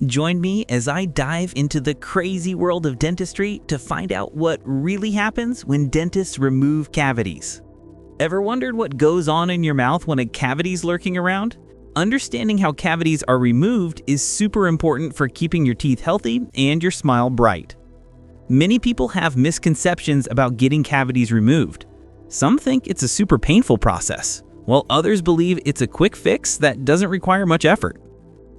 Join me as I dive into the crazy world of dentistry to find out what really happens when dentists remove cavities. Ever wondered what goes on in your mouth when a cavity's lurking around? Understanding how cavities are removed is super important for keeping your teeth healthy and your smile bright. Many people have misconceptions about getting cavities removed. Some think it's a super painful process, while others believe it's a quick fix that doesn't require much effort.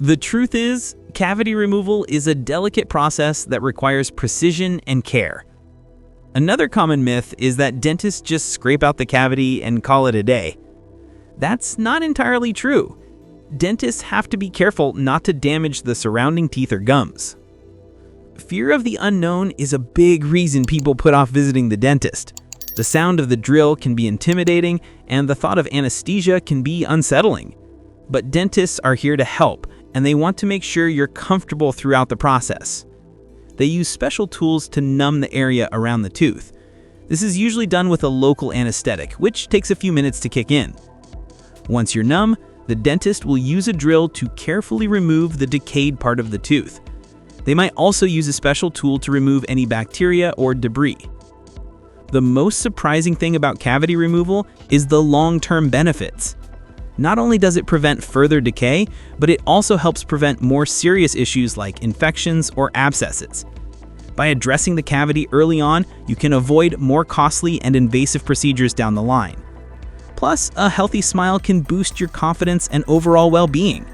The truth is, cavity removal is a delicate process that requires precision and care. Another common myth is that dentists just scrape out the cavity and call it a day. That's not entirely true. Dentists have to be careful not to damage the surrounding teeth or gums. Fear of the unknown is a big reason people put off visiting the dentist. The sound of the drill can be intimidating, and the thought of anesthesia can be unsettling. But dentists are here to help, and they want to make sure you're comfortable throughout the process. They use special tools to numb the area around the tooth. This is usually done with a local anesthetic, which takes a few minutes to kick in. Once you're numb, the dentist will use a drill to carefully remove the decayed part of the tooth. They might also use a special tool to remove any bacteria or debris. The most surprising thing about cavity removal is the long-term benefits. Not only does it prevent further decay, but it also helps prevent more serious issues like infections or abscesses. By addressing the cavity early on, you can avoid more costly and invasive procedures down the line. Plus, a healthy smile can boost your confidence and overall well-being.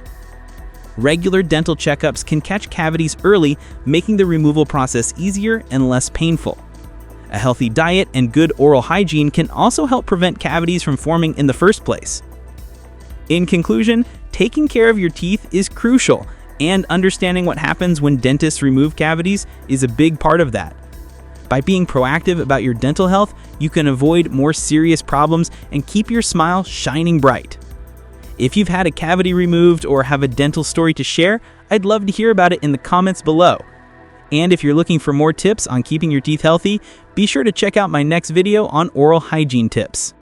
Regular dental checkups can catch cavities early, making the removal process easier and less painful. A healthy diet and good oral hygiene can also help prevent cavities from forming in the first place. In conclusion, taking care of your teeth is crucial, and understanding what happens when dentists remove cavities is a big part of that. By being proactive about your dental health, you can avoid more serious problems and keep your smile shining bright. If you've had a cavity removed or have a dental story to share, I'd love to hear about it in the comments below. And if you're looking for more tips on keeping your teeth healthy, be sure to check out my next video on oral hygiene tips.